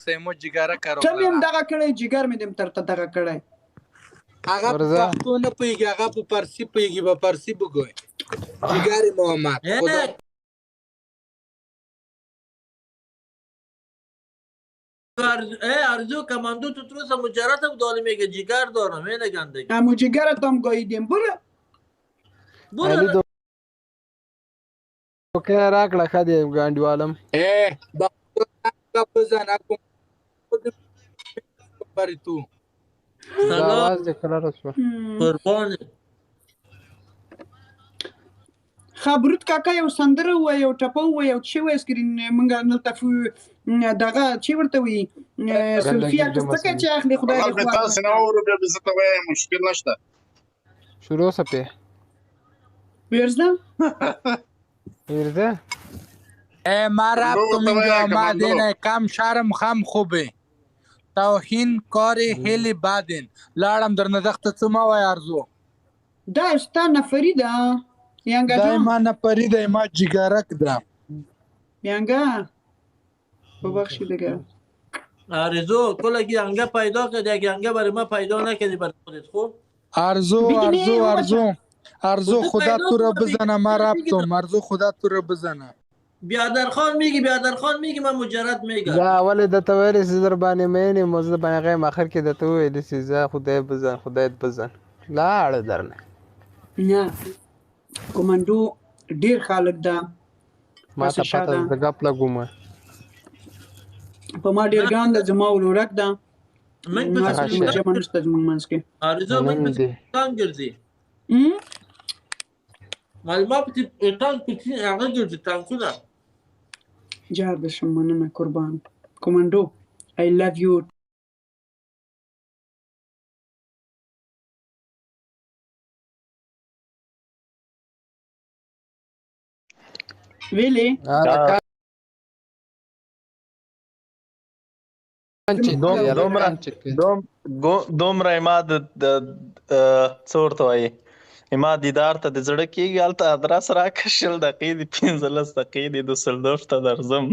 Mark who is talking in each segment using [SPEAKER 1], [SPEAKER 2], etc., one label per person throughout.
[SPEAKER 1] سیمو جګاره کارو
[SPEAKER 2] ته مې هم دغه کړی جګر مې دې ترته دغه کړی
[SPEAKER 1] هغه په پښتو نه پوهېږي هغه په فارسي پوهېږي په فارسي بګوی جګار محمد خدا
[SPEAKER 3] آرزو کماندو تو تروسا مجردم دارم میگه جگر دارم نگن دیگه
[SPEAKER 2] همو جگرت هم گاییدیم برو
[SPEAKER 4] علي دوکه راکړه ښه دی ګانډیوالم
[SPEAKER 1] بزن بری تو
[SPEAKER 4] دا आवाज دې کله رسو
[SPEAKER 3] قربان
[SPEAKER 2] خبرت کاکا یو سندره و یو ټپه و یو څه و سکرین مونږ نه تفو دغه چې ورته وي سلفي اکستکه چې اخلي خدای دې خو
[SPEAKER 5] تاسو نه اورو بیا به زه ته وایم مشکل نشته
[SPEAKER 4] شروع سپه
[SPEAKER 2] ورزه
[SPEAKER 1] ما رفتم اینجا آمدین کم شرم خم خوبه توهین کار خیلی بدین لاړم در نزخت څه ما وای ارزو
[SPEAKER 2] دا ستا نفری ده یانګا
[SPEAKER 1] دا ما نفری ده ما جګرک ده
[SPEAKER 2] یانګا ببخشید دیگه
[SPEAKER 3] آرزو کلا گیانگه پیدا کرد یک گیانگه برای ما پیدا نکردی برای خودت خوب
[SPEAKER 1] ارزو خدا تو رو بزنه ما رفتم ارزو خدا تو رو بزنه
[SPEAKER 3] بیادرخان میگی من مجرد میگم
[SPEAKER 4] دا اول د تویل سي در باندې مې موزه باندې غیم اخر کې د تو ویل سي زه خدای بزن لاړ درنه
[SPEAKER 2] نه کومندو ډیر خالق ده
[SPEAKER 4] ما ته پته د غپ لګوم
[SPEAKER 2] په ما ډیر ګان د زما ولورک ده
[SPEAKER 3] من
[SPEAKER 2] ما څه منسته منځ کې
[SPEAKER 3] آرزو من څنګه ګرځي ما په ټانک کې هغه ګرځي ټانکونه
[SPEAKER 2] جار بشم مننه قربان کومندو I love you ویلي
[SPEAKER 6] دومره ما د څورته وایي ما دیدار ته د زړه کېږي هلته ادرس راکړه 20 دقیقې دي 15 دقیقې دي دوسلدورف ته درځم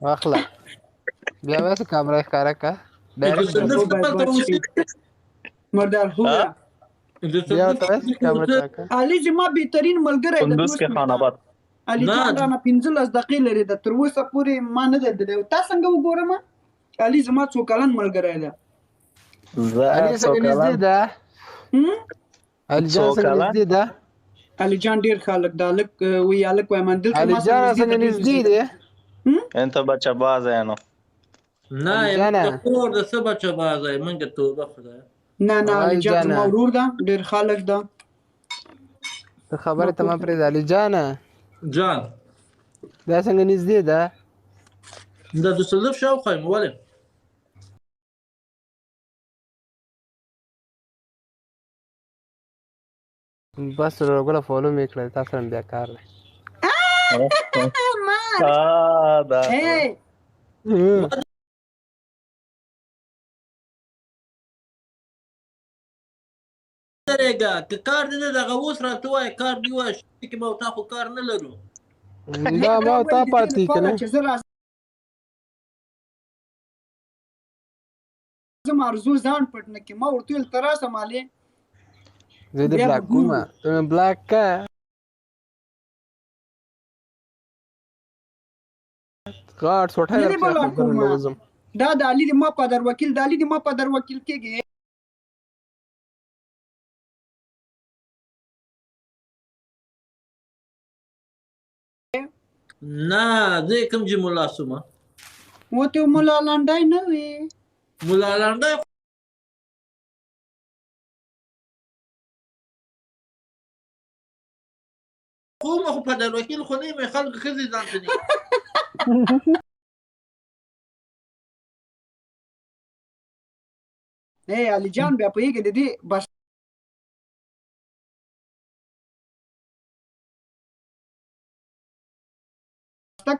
[SPEAKER 4] واخله بیا واسه کامره ښکاره کا
[SPEAKER 2] مردار هویا
[SPEAKER 4] بیا واسه کامره کا
[SPEAKER 2] علي زما بهترین ملګری د
[SPEAKER 6] کندوز کې خان آباد
[SPEAKER 2] علي جان رانه 15 دقیقې لري د تر اوسه پورې ما نه ده دلی تا څنګه وګورم علي زما څو کلن ملګری ده
[SPEAKER 4] علي څنګه نږدې ده علي جان څنګه نږدې ده
[SPEAKER 2] علي جان ډیر خلک ده لک وی الک وای من دلته
[SPEAKER 4] علي جان څنګه نږدې ده
[SPEAKER 6] انت بچه باز اینو
[SPEAKER 3] نه یې کور د څه بچه باز منګه توبه خدای
[SPEAKER 2] نه علي جان زما ورور ده ډیر خلک ده
[SPEAKER 4] خبره تمام پرې علي جان دا څنګه نږدې ده
[SPEAKER 3] د دوسلدورف شاوخوا یم ولې
[SPEAKER 4] بس وروګله فالو مې کړل تاسو هم بیا کار دی
[SPEAKER 6] دا
[SPEAKER 3] درېږه که کار دی دغه اوس راته وایه کار دی وایه کې ما تا خو کار نه لرو
[SPEAKER 4] دا ما تا پاتې کنه
[SPEAKER 2] زما ارزو ځان پټ نه کې ما ورته ویل ته راسه مالې
[SPEAKER 4] زه دې بلاک کوم ته بلاک کا غاټ سوټه
[SPEAKER 2] دا د علي د ما پدر وکیل د علي د ما پدر وکیل کېږي
[SPEAKER 3] نه زه کوم چې مولا سومه
[SPEAKER 2] وته مولا لانډای نه وي
[SPEAKER 3] مولا لانډای خو ما خو پدر وکیل خو نه یم خلک ښځې ځان ته دي
[SPEAKER 2] علي جان بیا پوهېږې د دې بس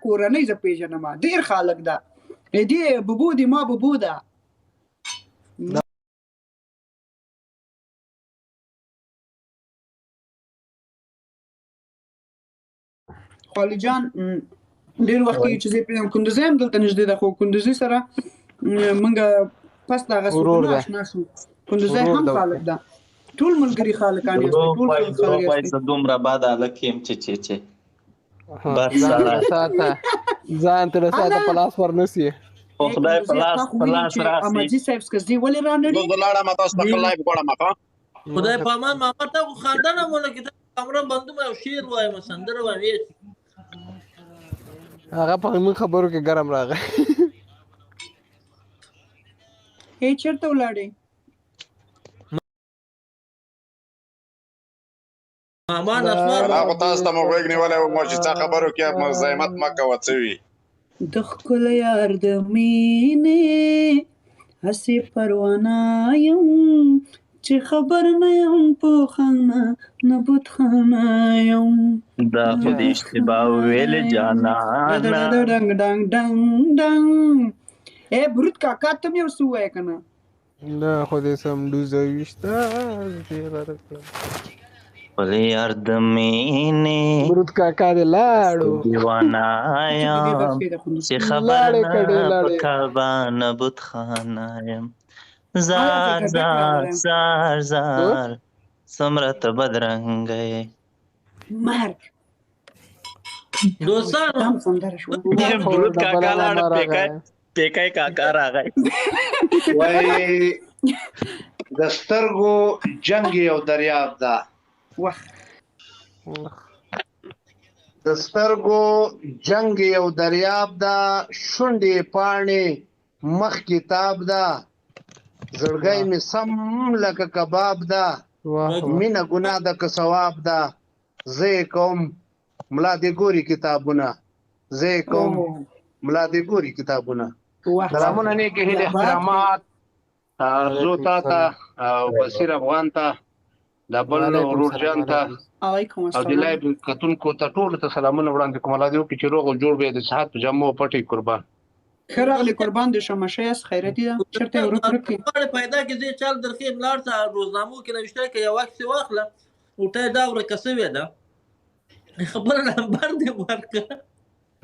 [SPEAKER 2] کورنۍ زه پېژنم ډېر خلک ده دې ببو دي ما ببو ده خالي جان ډېر وخت کې چې زه پیژنم کندوزي هم دلته نږدې ده، خو کندوزي سره مونږ پس د هغه
[SPEAKER 4] ورور
[SPEAKER 2] سکونه
[SPEAKER 4] ده.
[SPEAKER 2] اشنا شو. کندوزي
[SPEAKER 4] ورور
[SPEAKER 2] هم
[SPEAKER 4] ده.
[SPEAKER 2] خالق ده، ټول ملګري خالقان یاست، ټول خلک
[SPEAKER 6] دروغ وایي
[SPEAKER 2] یاست.
[SPEAKER 6] زه دومره بد هلک یم چې بس
[SPEAKER 4] ځان
[SPEAKER 6] سړی
[SPEAKER 4] ته ساته ځان ته ساته په لاس ورنسي.
[SPEAKER 6] خو خدای په لاس راسي.
[SPEAKER 2] احمدزي صاحب سکزي ولې را نړي؟
[SPEAKER 5] زه لاړم تاسو ته خپل لایف غواړم ښه
[SPEAKER 3] خدای په امان ماما ته خو خاندان مونږ کې ته کامره بندوم او شعر وایم سندره وایم.
[SPEAKER 4] هغه په موږ خبرو کې ګرم راغی.
[SPEAKER 2] هي چیرته ولاړې؟
[SPEAKER 3] ماما نسوار
[SPEAKER 5] هغه تاسو ته مو غوږ نیولی و مو چې څه خبرو کې مزاحمت مه کوه څه وي
[SPEAKER 2] د ښکلو یار د مینې هسې پروانه یم چې خبر نه یم پوخانه نه بتخانه یم
[SPEAKER 6] دا خو دې اشتباه ویلې جانانه.
[SPEAKER 2] ډنګ ډنګ ډنګ ډنګ. برود کاکا ته مې یو څه ووایه که نه؟
[SPEAKER 4] نه خو دې سم ډوزه ویشته
[SPEAKER 6] خپل یار د مینې
[SPEAKER 4] برود کاکا دې لاړو
[SPEAKER 6] دیوانه یم چې خبر نه په کعبه نه بتخانه یم. زار زار زار زار څومره ته بدرنګه یې.
[SPEAKER 2] مرګ
[SPEAKER 3] دوستانو
[SPEAKER 2] هم سندره شوه.
[SPEAKER 6] برود کاکا لاړ پیکای کاکا راغی.
[SPEAKER 7] وای د سترګو جنگ یو دریاب ده،
[SPEAKER 2] وخت
[SPEAKER 7] د سترګو جنگ یو دریاب ده، شونډې پاڼې مخ کتاب ده، زړګی مې سم لکه کباب ده، مینه ګناه ده که ثواب ده، زه یې کوم ملا دې ګوري کتابونه، زه یې کوم ملا دې ګوري کتابونه. سلامونه نیکې هیلې احترامات زو تا ته او بصیر افغان ته د بل ورور جان ته
[SPEAKER 2] علیکم
[SPEAKER 7] او د
[SPEAKER 2] السلام.
[SPEAKER 7] لایب کتونکو ته ټولو ته سلامونه وړاندې کوم. الله دې وکړي چې روغ او جوړ به د صحت په جامو پټي قربان.
[SPEAKER 2] ښه راغلی قربان دې شم. ښه یاست؟ خیرتي ده؟ چېرته یې ورک ورک کړي؟
[SPEAKER 3] پیدا کې زه چل درخیم لاړ ته روزنامو کې نوشته کې یو وخت واخله وټه دا ورکه سوې ده خبره نمبر دې ورکړه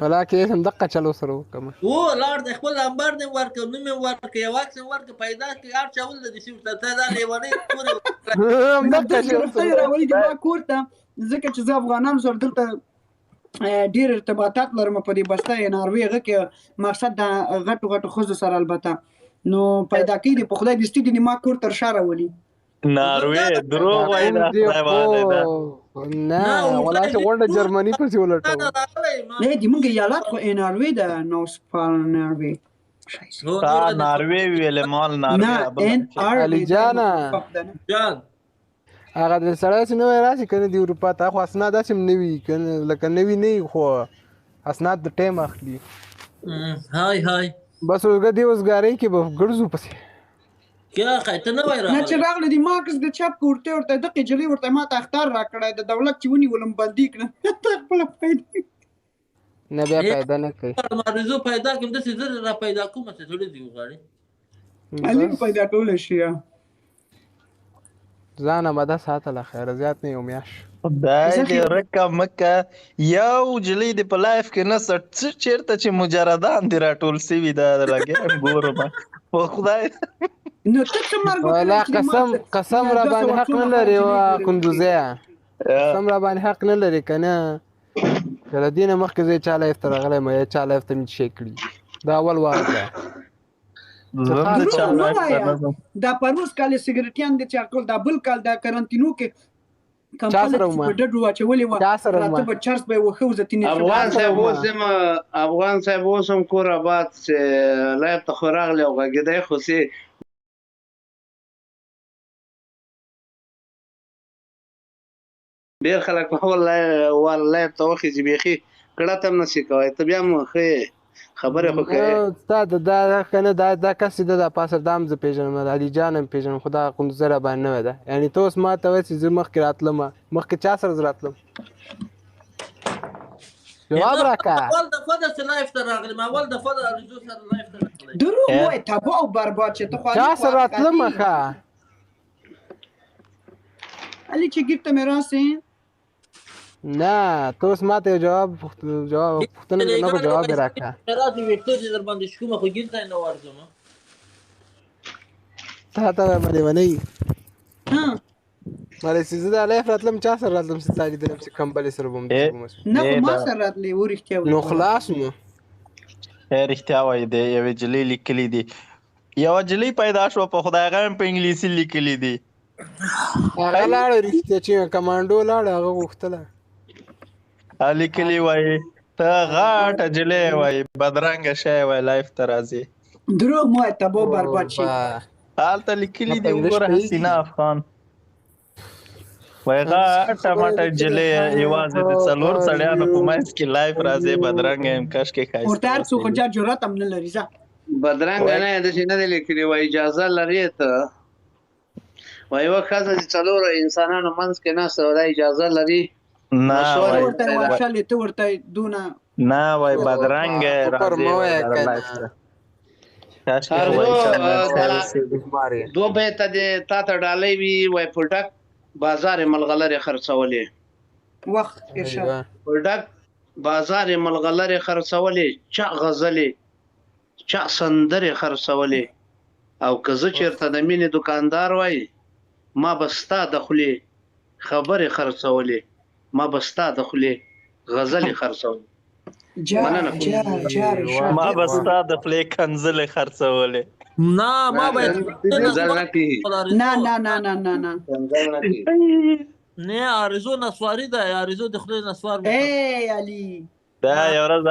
[SPEAKER 4] ولا کې هم دقه چلو سره وکم
[SPEAKER 3] و لاړ د خپل نمبر دې ورکړه نو مې ورکړه یو وخت ورکړه پیدا کې هر چا ول د شي ته دا لیوانې
[SPEAKER 4] هم دقه چلو
[SPEAKER 2] ته راولي د ما کور ته ځکه چې زه افغانانو سره دلته ډېر ارتباطات لرم په دې بسته ناروې هغه کې مقصد د غټو غټو ښځو سره البته نو پیدا کړي په خدای دې ستې دې ما کور تر شا راولي.
[SPEAKER 6] ناروې دروغ وایي دا حیوانه ده
[SPEAKER 4] نه ولا چې غونډه جرمني پسې ولټو
[SPEAKER 2] نه دې مونږ ایالات خو ناروې ده نوسفال ناروې
[SPEAKER 6] ناروې ویلې مال ناروې
[SPEAKER 4] علي جانا
[SPEAKER 3] جان
[SPEAKER 4] هغه د سړی چې نوی راشي کنه د اروپا ته خو اسناد داسې هم نه وي کنه لکه نوي نه وي خو اسناد د ټایم اخلي.
[SPEAKER 3] هاي هاي
[SPEAKER 4] بس اوسګه دې اوسګارۍ کې به ګرځو پسې
[SPEAKER 3] کیا خیته نه وای
[SPEAKER 2] نه چې
[SPEAKER 3] راغلی
[SPEAKER 2] راغلی د مارکس د چپ ورته دغه جلی ورته ما ته اختار راکړی د دولت چې ونیولم بندي کړم ته خپل پیدا
[SPEAKER 4] نه بیا پیدا نه کوي
[SPEAKER 3] مریضو پیدا کوم د څه زره را پیدا کوم څه ټول دی وغاړي
[SPEAKER 2] علي پیدا کول شي
[SPEAKER 4] ځان مده ساتله خیر زیات نه یومیاش
[SPEAKER 6] خدای دې رقم مکه یو جلی د په لایف کې نه سټ چیرته چې مجردان دي راټول سوي دا لګي ګورم په خدای
[SPEAKER 2] نو ته څه مرګ
[SPEAKER 4] ولا قسم را باندې حق نه لري وا کندوزیا قسم را باندې حق نه لري کنه کله دینه مخکې زه چاله افتر غلې مې چاله افتر می شي کړی دا اول وار ده
[SPEAKER 2] دا پروس کال سیګریټیان د چاکول دا بل کال دا کرنټینو کې کمپل په ډډو واچولې و راته په چرس به وخو زتینې
[SPEAKER 7] افغان صاحب اوسم کور آباد چې لایب ته خوراغلی او غږیدای خو سي ډیر خلک په لایب ته وخی چې بیخي کړه تم نشي کوي ته بیا مخه خبره خو کوي
[SPEAKER 4] استاد دا کنه دا کس د پاسه دام ز پیژنم علي جان پیژنم خدا کندوزره باندې نه ده یعنی توس ما ته وې چې مخ کې راتلم مخ کې چا سره راتلم جواب راکا
[SPEAKER 3] اول د فدا سره لایف ته راغلی ما اول د فدا ارزو سره لایف ته راغلی
[SPEAKER 2] دروغ وای تباہ او برباد چې ته خو
[SPEAKER 4] چا سره راتلم ښه
[SPEAKER 2] علي چې ګیرته مې راسي
[SPEAKER 4] نه ته اوس ماته یو پوښتنه نه به جواب یې راکړه.
[SPEAKER 3] راځي ویکټور دې در باندې شکومه خو ګیر ته نه ورځم
[SPEAKER 4] تا ته به لیونی
[SPEAKER 2] ها
[SPEAKER 4] مالې چې زه د الف راتلم چا سره راتلم چې تا لیدلم چې کمبلې سره به
[SPEAKER 2] نه خو ما سره راتلی و رښتیا
[SPEAKER 4] نو خلاص نو
[SPEAKER 6] رښتیا وایي دی یوې نجلۍ لیکلي دي یوه نجلۍ پیدا شوه په خدای غم په انګلیسي لیکلي دي
[SPEAKER 4] هغه لاړه رښتیا چې کمانډو لاړه هغه غوښتله
[SPEAKER 6] لیکلي وایي ته غټه نجلۍ وایي بدرنګه شی وایي لایف ته راځي
[SPEAKER 2] دروغ مو تبو برباد شي
[SPEAKER 6] هلته لیکلي دي وګوره حسینه افغان وایي غټه مټه نجلۍ یوازې د 4 سړیانو په منځ کې لایف راځي بدرنګه یم کشکې ښایسته
[SPEAKER 2] ورته هر څوک خو جرأت هم نه لري ځه
[SPEAKER 7] بدرنګه نه داسې نه دی لیکلي وایي اجازه لرې ته وایي یوه ښځه چې 4 انسانانو منځ کې ناسته وه دا اجازه لري
[SPEAKER 6] نه
[SPEAKER 2] ته ورته واشلې ته ورته دونه
[SPEAKER 6] نه وایي بدرنګه راځي
[SPEAKER 7] دوه بیته دې تا ته ډالۍ وي وایي په ډک بازار یې ملغلرې خرڅولې
[SPEAKER 2] وخت ارشاد
[SPEAKER 7] په ډک بازار یې ملغلرې خرڅولې چا غزلې چا سندرې خرڅولې او که زه چېرته د مینې دکاندار وای ما به ستا د خولې خبرې خرڅولې ما به ستا د خولې غزلې خرڅولې
[SPEAKER 6] ما به ستا د خولې کنځلې خرڅولې
[SPEAKER 3] نه ما باید نه آرزو نسواری ده آرزو د خولې نسوار
[SPEAKER 2] ای علي
[SPEAKER 6] دا یو ورځ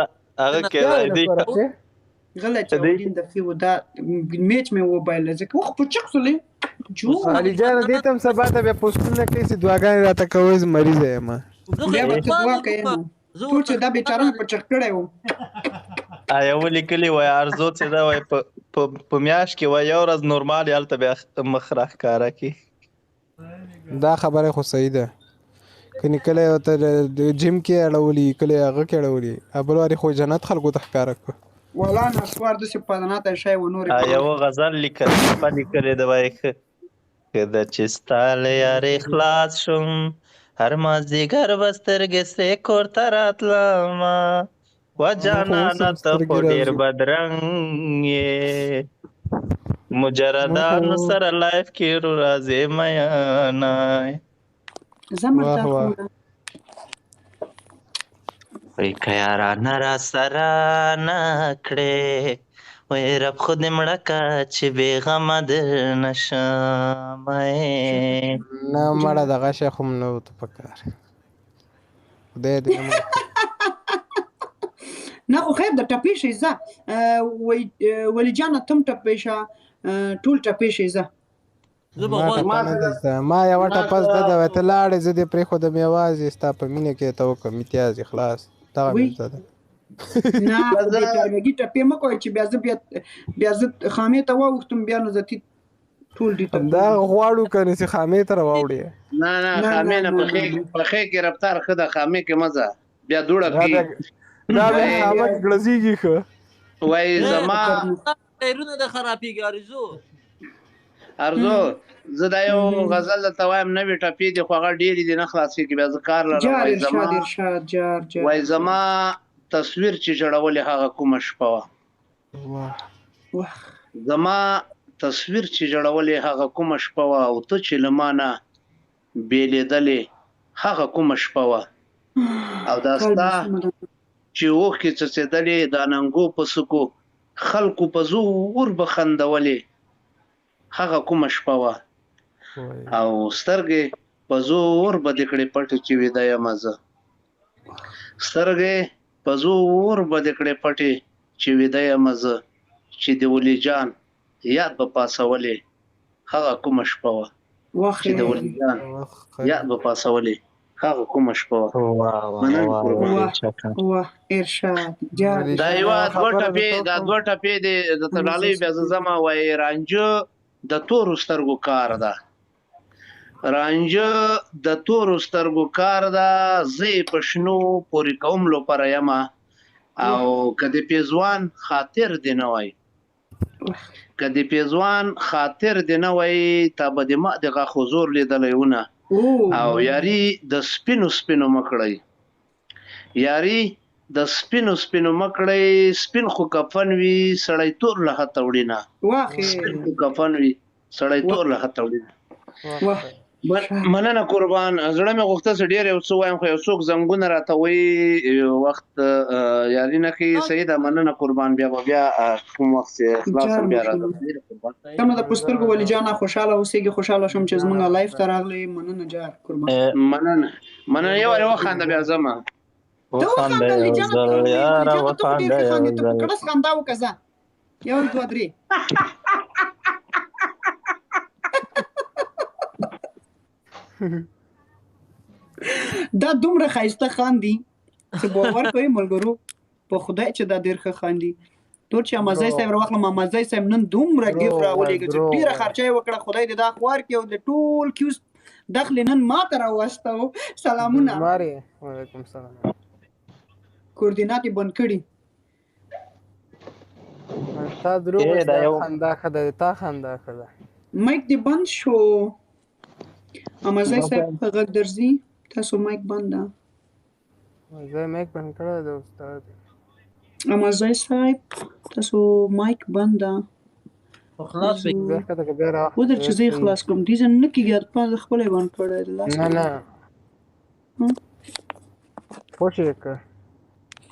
[SPEAKER 6] هغه کېدای دی
[SPEAKER 2] غله چاودین د فیو دا میچ مې وبایل ځکه وخت په چک سولې جو
[SPEAKER 4] علي جان دې تم سبا ته بیا پوسټونه کوي چې دعاګانې راته کوي زه مریض یم
[SPEAKER 2] بیا به دعا کوي ټول چې دا بیچاره په چک کړی و
[SPEAKER 6] یو لیکلي وای ارزو چې دا وای په میاشت کې وای یو ورځ نورمال هلته بیا مخ راښکاره کړي
[SPEAKER 4] دا خبره خو صحیح ده کني کله ته جیم کې اړولي کله هغه کې اړولي بل واري خو جنت خلکو ته ښکاره کړ
[SPEAKER 2] ولا نسوار د سپادانات شای و نور
[SPEAKER 6] یو غزل لیکل د وای کده چې ستاله یار اخلاص شم هر مازدیګر بسترګې سې کور ته راتلم و جانانه ته خو ډېر بدرنګ یې مجردانو سره لایف کې راځې میانای وی که یارانه را سره نه کړې وی رب خود مړه که چې بېغمه در نشم
[SPEAKER 4] نه مړه دغه شی خو م نه ورته پکار خدای دې
[SPEAKER 2] نه خو خیر د ټپې شي ځه ولی جانه تم ټپې شه ټول ټپې شي ځه
[SPEAKER 4] ما یوه ټپه زده ده وایي ته لاړې زه دې پرېښودم یوازې ستا په مینه کې ته وکړه امتیاز خلاص دغه مې زده ده
[SPEAKER 2] نه دې ترمګي ټپې مه کوئ چې بیا زه خامې ته واوښتم بیا نو زه ټول دې
[SPEAKER 4] دا غواړو که نه چې خامې ته راواوړې
[SPEAKER 7] نه خامې نه پخې کې رفتار ښه ده خامې کې مزه بیا دوړه کېږي
[SPEAKER 4] دا بیا خامک ګړزېږي ښه
[SPEAKER 7] وایي زما
[SPEAKER 3] خیرونه د خرابېږي
[SPEAKER 7] ارزو زه دا یو غزل درته وایم نوې ټپې دي خو هغه ډېرې دي نه خلاصېږي بیا زه کار لرم وایي زما تصویر چې جوړولې هغه کومه شپه وه زما تصویر چې جوړولې هغه کومه شپه وه او ته چې له ما نه بېلېدلې هغه کومه شپه وه او دا ستا چې اوښکې څڅېدلې دا ننګو په سکو خلکو په زور به خندولې هغه کومه شپه وه او سترګې په زور به دې کړې پټې چې ویده یم زه سترګې په زور به دې کړې پټې چې ویده یم زه چې د ولي جان یاد به پاسولې هغه کومه شپه وه چې د ولي جان یاد به پاسولې هغه کومه شپه وه
[SPEAKER 2] ارشاد
[SPEAKER 7] دا یوه دوه ټپې دي درته ډالۍ بیا زه ځمه وایي رانجه د تورو سترګو کار ده رانجه د تورو سترګو کار ده زه یې په شنو پورې کوم لپاره یمه او که د پیزوان خاطر دې نه وای که د پیزوان خاطر دې نه وای تا به د ما د غاښو زور لیدلی ونه او یاري د سپینو سپینو مکړی یاري د سپینو سپینو مکړی سپین خو کفن وي سړی تور له هته وړینه سپین خو کفن وي سړی تور له هته وړینه مننه قربان زړه مې غوښته چې ډېر یو څه وایم خو یو څوک زنګونه راته وایي وخت یاري نه کوي صحیح ده مننه قربان بیا کوم وخت چې خلاص بیا راځم
[SPEAKER 2] تمه د پسترګو ولی جانا خوشاله اوسېږي خوشاله شوم چې زمونږ لایف ته راغلی مننه جار قربان
[SPEAKER 7] مننه یو واره وخانده بیا ځم
[SPEAKER 6] وخانده یو ځل یاره وخانده یو ځل
[SPEAKER 2] کړه خندا وکړه یو دوه درې دا دومره ښایسته خاندي چې باور کوئ ملګرو په خدای چې دا ډېر ښه خاندي تور چې امازی صاحب راواخلم امازی صاحب نن دومره ګیف راولېږه چې ډېره خرچه یې وکړه خدای دې دا خوار کړي او د ټول کیوز دخل نن ما ته راواستو سلامونه
[SPEAKER 4] وعلیکم سلام
[SPEAKER 2] کوردینات یې بند کړي
[SPEAKER 4] تا دروغ خندا ښه ده تا خندا ښه ده
[SPEAKER 2] مایک دې بند شو امازی صاحب په غږ درځي تاسو مایک بند ده
[SPEAKER 4] زه مایک بند کړی دی استاد
[SPEAKER 2] امازی صاحب تاسو مایک بند ده
[SPEAKER 3] خلاص
[SPEAKER 2] ودر چې زه خلاص کوم دې ځن نه کېږي په خپل باندې کړی
[SPEAKER 4] نه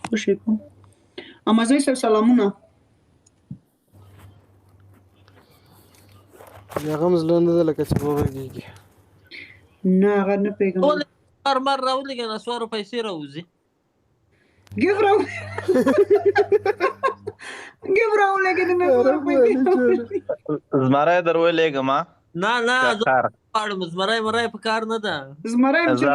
[SPEAKER 2] خوشې کوم امازی صاحب سلامونه
[SPEAKER 4] هغه زړه نه ده لکه چې وغږېږي
[SPEAKER 2] نه هغه نه پوهېږم
[SPEAKER 3] مر راولېږه نسوارو پیسې راوځي
[SPEAKER 2] ګیف راولېږه د نسوارو پیسې
[SPEAKER 6] زمری در ولېږم
[SPEAKER 3] نه غواړم زمری په کار نه ده
[SPEAKER 2] زمری چې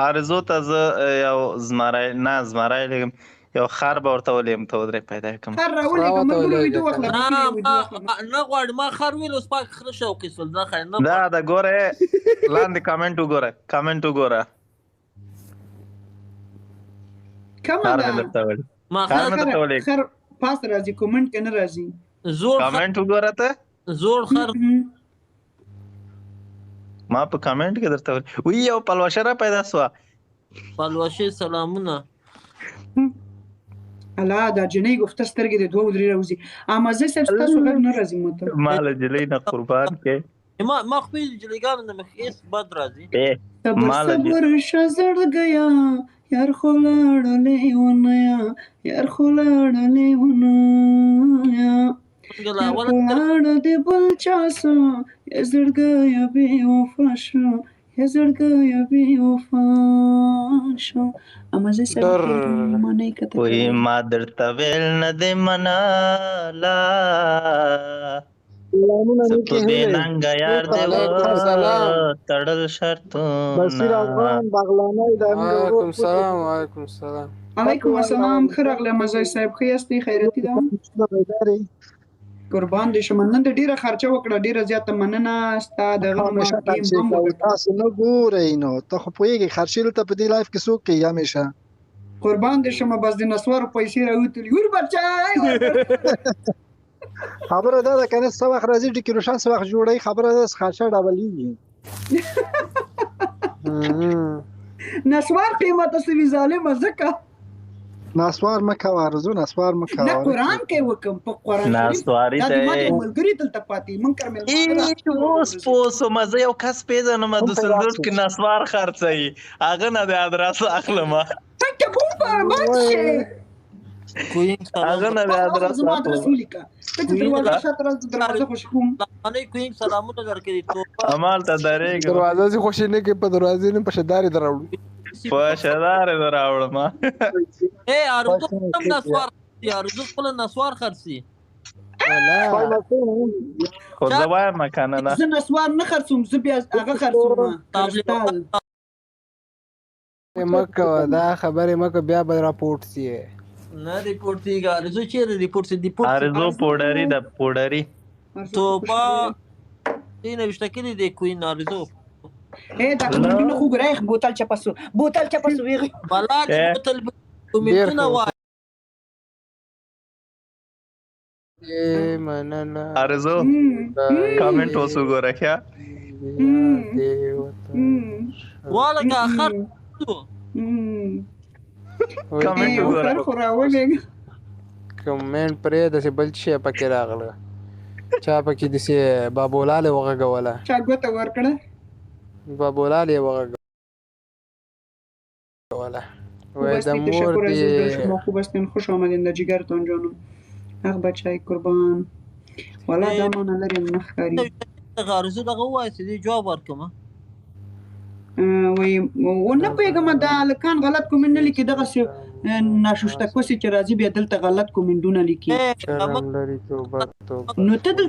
[SPEAKER 6] ارزو ته زه یو زمری لېږم یو خر به ورته ولېږم ته ودرې پیدا کړم
[SPEAKER 3] نه غواړم ما خر ویل اوس پاک خره شوقي سول دا خیر نه
[SPEAKER 6] دا د ګوره لاندې کمنټ وګوره
[SPEAKER 2] کومه ده
[SPEAKER 3] ما
[SPEAKER 2] خر پاس راځي کومنټ کې نه راځي
[SPEAKER 3] زوړ
[SPEAKER 6] کمنټ وګوره ته
[SPEAKER 3] زوړ خر
[SPEAKER 6] ما په کمنټ کې درته وی یو پلوشه را پیدا سوا
[SPEAKER 3] پلوشه سلامونه
[SPEAKER 2] الله دا جنې گفته سترګې د دوه درې راوځي امازه صاحب تاسو غږ نه راځي مته
[SPEAKER 6] مال جلې نه قربان کې
[SPEAKER 3] ما خپل جلګان نه مخیس بد راځي
[SPEAKER 2] مال صبر شزړ گیا یار خلاړلې ونیا یار خلاړلې ونیا خلاړ دې بل چاسو یزړ گیا بي وفا شو یزړ گیا بي وفا شو امازه صاحب معنی کته
[SPEAKER 6] وای ما درته ویل نه دې منالا ته دې ننګ یار دې تړل شرطونه
[SPEAKER 8] بصیر افغان بغلانی د
[SPEAKER 4] وعلیکم السلام
[SPEAKER 2] علیکم السلام خرغله امازه صاحب خیاستی خیرتی ده قربان دې شم نن ډیره خرچه وکړه ډیره زیاته مننه ستاد
[SPEAKER 8] تاسو نه ګورئ نو ته خو پوهیږئ خرچیل ته په دې لایف کې څوک کوي همیشه
[SPEAKER 2] قربان دې شم بس د نسوار پیسې راوتلی ور بچای
[SPEAKER 8] خبره ده کنه څو وخت راځي ډیکوریشن څو وخت جوړي خبره ده خرچه ډبلېږي
[SPEAKER 2] نسوار قیمت سوي ظالم زکه
[SPEAKER 8] نسوار مکه ورزو نسوار مکه
[SPEAKER 2] نه قران کې وکم په قران
[SPEAKER 6] نسواری ته
[SPEAKER 2] ملګری دلته پاتې من کرمل
[SPEAKER 6] اوس پوسو مزه یو کس پیژنم د سلوټ کې نسوار خرڅي اغه نه د ادرس اخلم
[SPEAKER 2] ته کوم فرمایشه
[SPEAKER 6] اغه نه د ادرس
[SPEAKER 2] ولیکا ته دروازه شاته دروازه خوش کوم
[SPEAKER 3] علیکم سلامونه درکې
[SPEAKER 6] امال ته درې
[SPEAKER 4] دروازه سي خوشی نه کې په دروازې نه په شداري دراوړو
[SPEAKER 6] په شداري دراوړم
[SPEAKER 3] ارزو کوم نسوار ارزو خپل نسوار خرڅي
[SPEAKER 6] خو زه وایم مکانه نه
[SPEAKER 2] زه نسوار نه خرڅوم زه بیا هغه خرڅوم
[SPEAKER 4] مکه دا خبره مکه بیا به راپورټ سي
[SPEAKER 3] نه ریپورټ دیګه ارزو چیرې ریپورټ
[SPEAKER 6] ارزو پوډری د پوډری
[SPEAKER 3] توبه دې نوشته کړي د کوین ارزو
[SPEAKER 2] دا کومه خو ګرایخ بوتل چپاسو ویغي
[SPEAKER 3] بلاک بوتل کومه وای
[SPEAKER 4] مننه
[SPEAKER 6] ارزو کامنټ اوس وګوره ښه
[SPEAKER 3] والا که اخر
[SPEAKER 6] کامنټ وګوره
[SPEAKER 4] کمنټ پرې داسې بل شی پکې راغله چا پکې داسې بابولاله وغږوله
[SPEAKER 2] چا ګوته ورکړه
[SPEAKER 4] بابولاله یې وغږوله وای د مور دې
[SPEAKER 2] شما خوب هستین خوش آمدین در جگرتان جانم حق بچه قربان والا دا ما نلریم نخکاری
[SPEAKER 3] غارزو دغه وایي چې دې جواب ورکړم
[SPEAKER 2] وای ونه پوهېږم دا هلکان غلط کومنټ نه لیکي دغسې ناششته کوسې چې راځي بیا دلته غلط کومنټونه لیکي
[SPEAKER 4] شرم لري توبه
[SPEAKER 2] نو ته